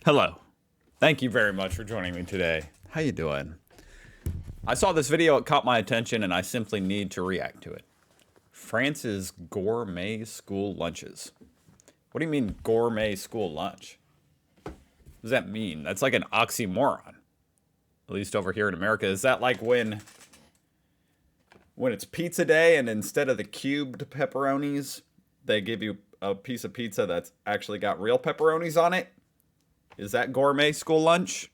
Hello. Thank you very much for joining me today. How you doing? I saw this video, it caught my attention, and I simply need to react to it. France's gourmet school lunches. What do you mean gourmet school lunch? What does that mean? That's like an oxymoron. At least over here in America. Is that like when it's pizza day and instead of the cubed pepperonis, they give you a piece of pizza that's actually got real pepperonis on it? Is that gourmet school lunch?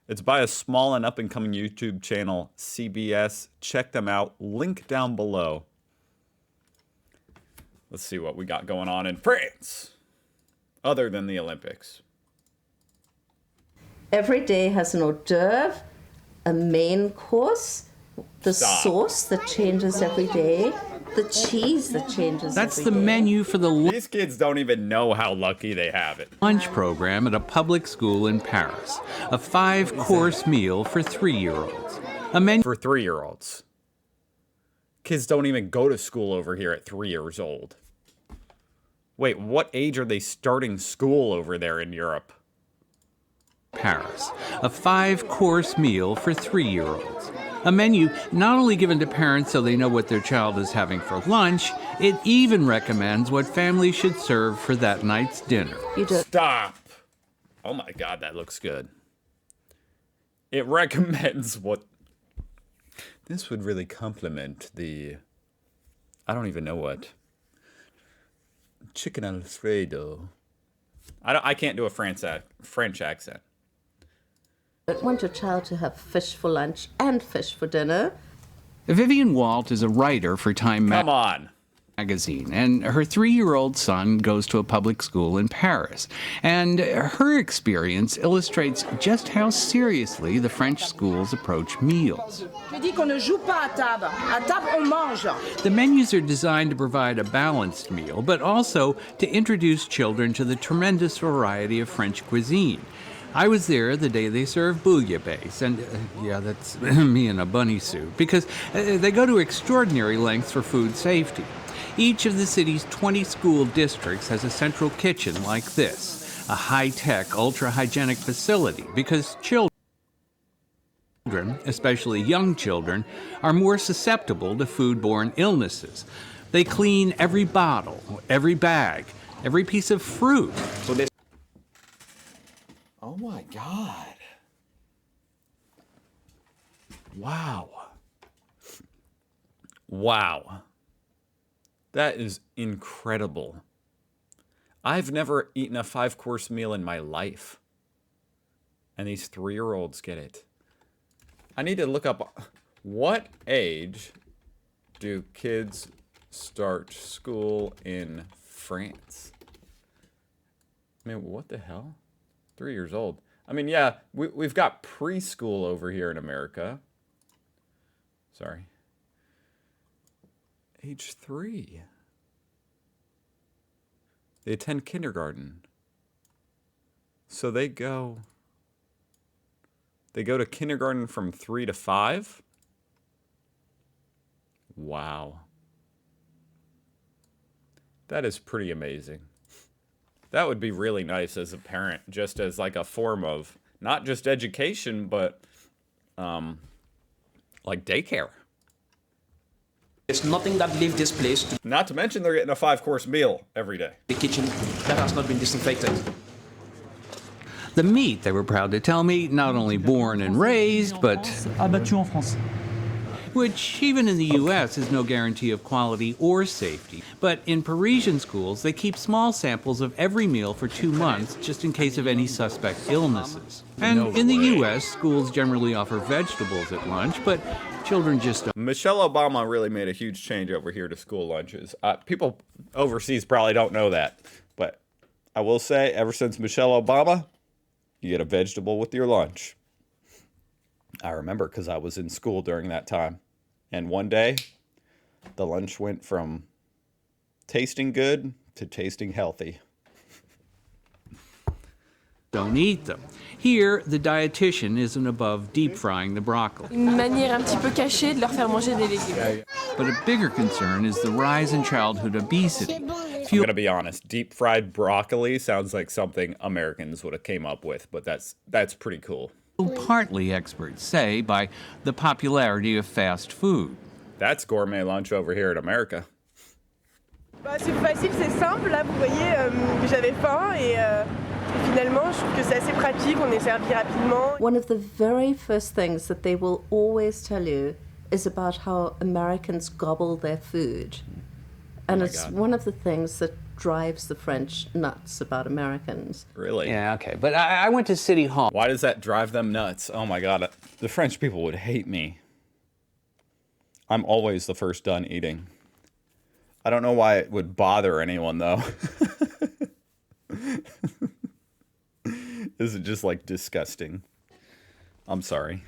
It's by a small and up-and-coming YouTube channel, CBS. Check them out. Link down below. Let's see what we got going on in France, other than the Olympics. Every day has an hors d'oeuvre, a main course, the sauce that changes every day, the cheese that changes That's every the day. menu for the These kids don't even know how lucky they have it. lunch program at a public school in Paris. A 5-course meal for 3-year-olds. A menu For 3-year-olds. Kids don't even go to school over here at 3 years old. Wait, what age are they starting school over there in Europe? Paris. A 5-course meal for 3-year-olds. A menu not only given to parents so they know what their child is having for lunch, it even recommends what families should serve for that night's dinner. Stop! Oh my god, that looks good. It recommends what... This would really complement the... I don't even know what. Chicken Alfredo. I can't do a French accent. I want your child to have fish for lunch and fish for dinner. Vivian Walt is a writer for Time Come on. magazine, and her 3-year-old son goes to a public school in Paris. And her experience illustrates just how seriously the French schools approach meals. The menus are designed to provide a balanced meal, but also to introduce children to the tremendous variety of French cuisine. I was there the day they served bouillabaisse, and yeah, that's me in a bunny suit, because they go to extraordinary lengths for food safety. Each of the city's 20 school districts has a central kitchen like this, a high-tech, ultra-hygienic facility, because children, especially young children, are more susceptible to foodborne illnesses. They clean every bottle, every bag, every piece of fruit. Oh my god. Wow. Wow. That is incredible. I've never eaten a 5-course meal in my life. And these 3-year-olds get it. I need to look up, what age do kids start school in France? I mean, what the hell? 3 years old. I mean, yeah, we've got preschool over here in America. Sorry. Age 3. They attend kindergarten. So they go to kindergarten from 3 to 5? Wow. That is pretty amazing. That would be really nice as a parent, just as like a form of not just education, but like daycare. There's nothing that leaves this place to Not to mention they're getting a 5-course meal every day. the kitchen that has not been disinfected. The meat, they were proud to tell me, not only born and raised, but Abattu en France. which even in the U.S. is no guarantee of quality or safety. But in Parisian schools, they keep small samples of every meal for 2 months, just in case of any suspect illnesses. And in the U.S., schools generally offer vegetables at lunch, but children just don't. Michelle Obama really made a huge change over here to school lunches. People overseas probably don't know that, but I will say, ever since Michelle Obama, you get a vegetable with your lunch. I remember because I was in school during that time. And one day, the lunch went from tasting good to tasting healthy. Don't eat them. Here, the dietitian isn't above deep frying the broccoli. Une manière un petit peu cachée de leur faire manger des légumes. But a bigger concern is the rise in childhood obesity. I'm gonna be honest. Deep fried broccoli sounds like something Americans would have came up with, but that's pretty cool. Partly, experts say, by the popularity of fast food. That's gourmet lunch over here in America. C'est facile, c'est simple. Là, vous voyez, j'avais faim et finalement, je trouve que c'est assez pratique. On est servi rapidement. One of the very first things that they will always tell you is about how Americans gobble their food. And it's one of the things that drives the French nuts about Americans. Really? Yeah, okay. But I went to City Hall. Why does that drive them nuts? Oh my God. The French people would hate me. I'm always the first done eating. I don't know why it would bother anyone, though. This is just like disgusting. I'm sorry.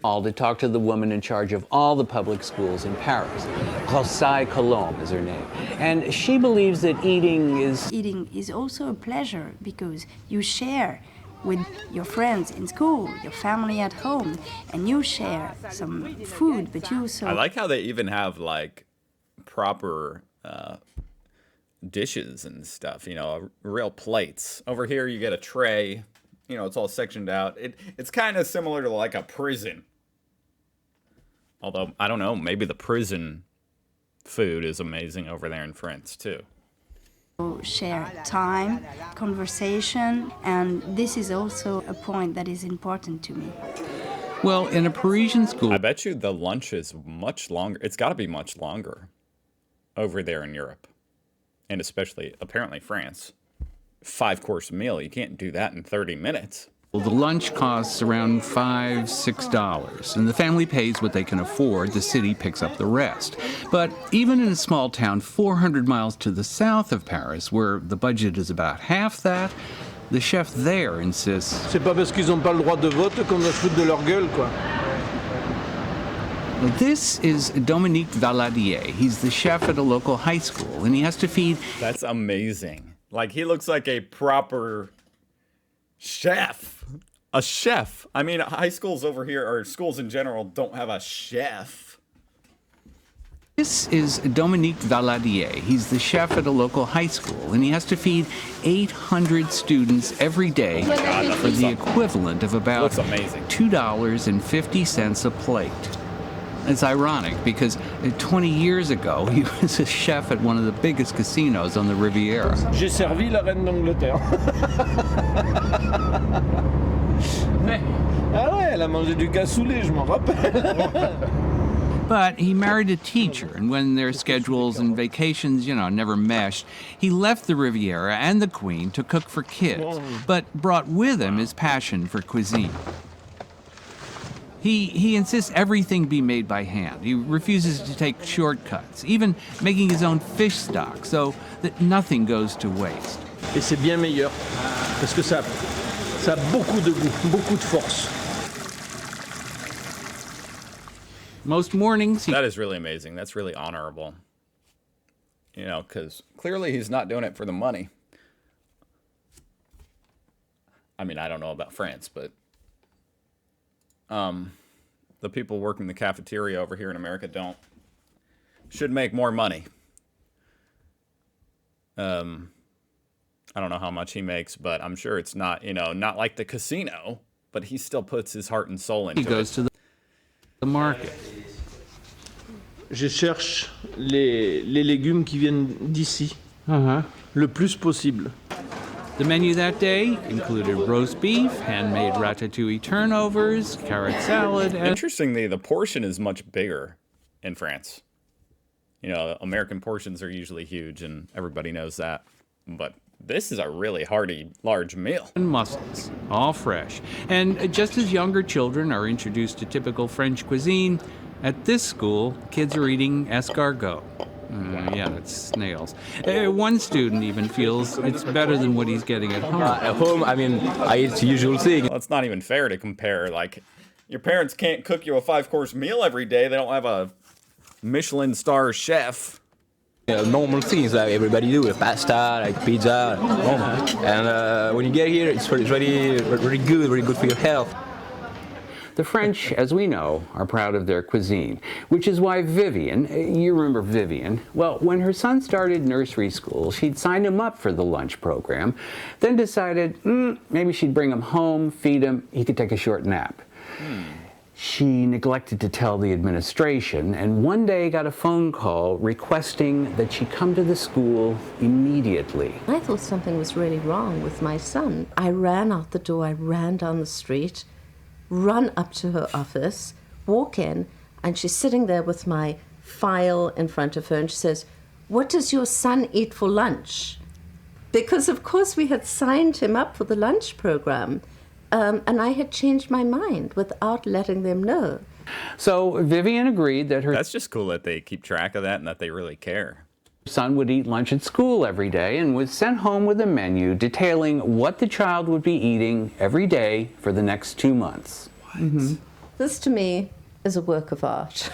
All to talk to the woman in charge of all the public schools in Paris. Rosaille Colombe is her name. And she believes that eating is also a pleasure because you share with your friends in school, your family at home, and you share some food, but you also... I like how they even have like proper dishes and stuff, you know, real plates. Over here you get a tray, you know, it's all sectioned out. It's kind of similar to like a prison. Although, I don't know, maybe the prison food is amazing over there in France, too. Share time, conversation, and this is also a point that is important to me. Well, in a Parisian school... I bet you the lunch is much longer. It's got to be much longer over there in Europe. And especially, apparently, France. 5-course meal, you can't do that in 30 minutes. The lunch costs around $5, $6, and the family pays what they can afford. The city picks up the rest. But even in a small town 400 miles to the south of Paris, where the budget is about half that, the chef there insists... C'est pas parce qu'ils n'ont pas le droit de vote qu'on doit se foutre de leur gueule, quoi. This is Dominique Valadier. He's the chef at a local high school, and he has to feed... That's amazing. Like, he looks like a proper chef. A chef. I mean, high schools over here, or schools in general, don't have a chef. This is Dominique Valadier. He's the chef at a local high school, and he has to feed 800 students every day for the equivalent of about $2.50 a plate. It's ironic because 20 years ago, he was a chef at one of the biggest casinos on the Riviera. J'ai servi la reine d'Angleterre. Ah ouais, elle a mangé du cassoulet, je m'en rappelle. But he married a teacher, and when their schedules and vacations, never meshed, he left the Riviera and the Queen to cook for kids, but brought with him his passion for cuisine. He insists everything be made by hand. He refuses to take shortcuts, even making his own fish stock so that nothing goes to waste. Et c'est bien meilleur, parce que ça a beaucoup de goût, beaucoup de force. Most mornings... That is really amazing. That's really honorable. Because clearly he's not doing it for the money. I mean, I don't know about France, but... the people working the cafeteria over here in America should make more money. I don't know how much he makes, but I'm sure it's not, not like the casino, but he still puts his heart and soul into it. He goes to the market. Je cherche les légumes qui viennent d'ici, le plus possible. The menu that day included roast beef, handmade ratatouille turnovers, carrot salad, and... Interestingly, the portion is much bigger in France. American portions are usually huge, and everybody knows that. But this is a really hearty, large meal. And mussels, all fresh. And just as younger children are introduced to typical French cuisine, at this school, kids are eating escargot. Yeah, that's snails. One student even feels it's better than what he's getting at home. At home, I eat the usual thing. Well, it's not even fair to compare. Like, your parents can't cook you a 5-course meal every day. They don't have a Michelin star chef. Normal things like everybody do, like pasta, like pizza, normal. And when you get here, it's really good for your health. The French, as we know, are proud of their cuisine, which is why Vivian, you remember Vivian, well, when her son started nursery school, she'd signed him up for the lunch program, then decided maybe she'd bring him home, feed him, he could take a short nap. She neglected to tell the administration, and one day got a phone call requesting that she come to the school immediately. I thought something was really wrong with my son. I ran out the door, I ran down the street, run up to her office, walk in, and she's sitting there with my file in front of her, and she says, "What does your son eat for lunch?" Because, of course, we had signed him up for the lunch program. And I had changed my mind without letting them know. So Vivian agreed that her That's just cool that they keep track of that and that they really care. son would eat lunch at school every day and was sent home with a menu detailing what the child would be eating every day for the next 2 months. What? This, to me, is a work of art.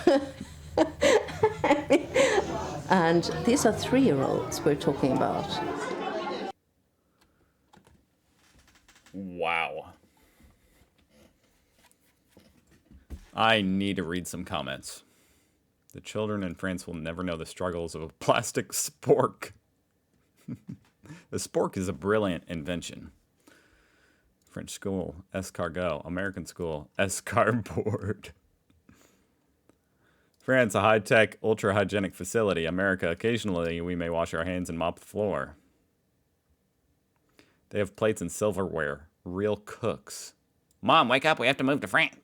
And these are 3-year-olds we're talking about. Wow. I need to read some comments. The children in France will never know the struggles of a plastic spork. The spork is a brilliant invention. French school, escargot. American school, escarboard. France, a high-tech, ultra-hygienic facility. America, occasionally we may wash our hands and mop the floor. They have plates and silverware. Real cooks. Mom, wake up. We have to move to France.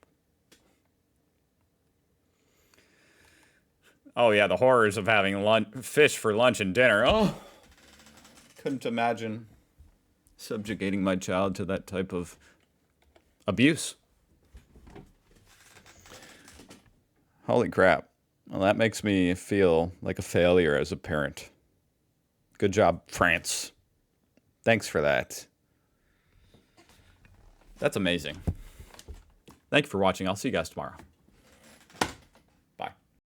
Oh, yeah, the horrors of having fish for lunch and dinner. Oh, couldn't imagine subjugating my child to that type of abuse. Holy crap. Well, that makes me feel like a failure as a parent. Good job, France. Thanks for that. That's amazing. Thank you for watching. I'll see you guys tomorrow.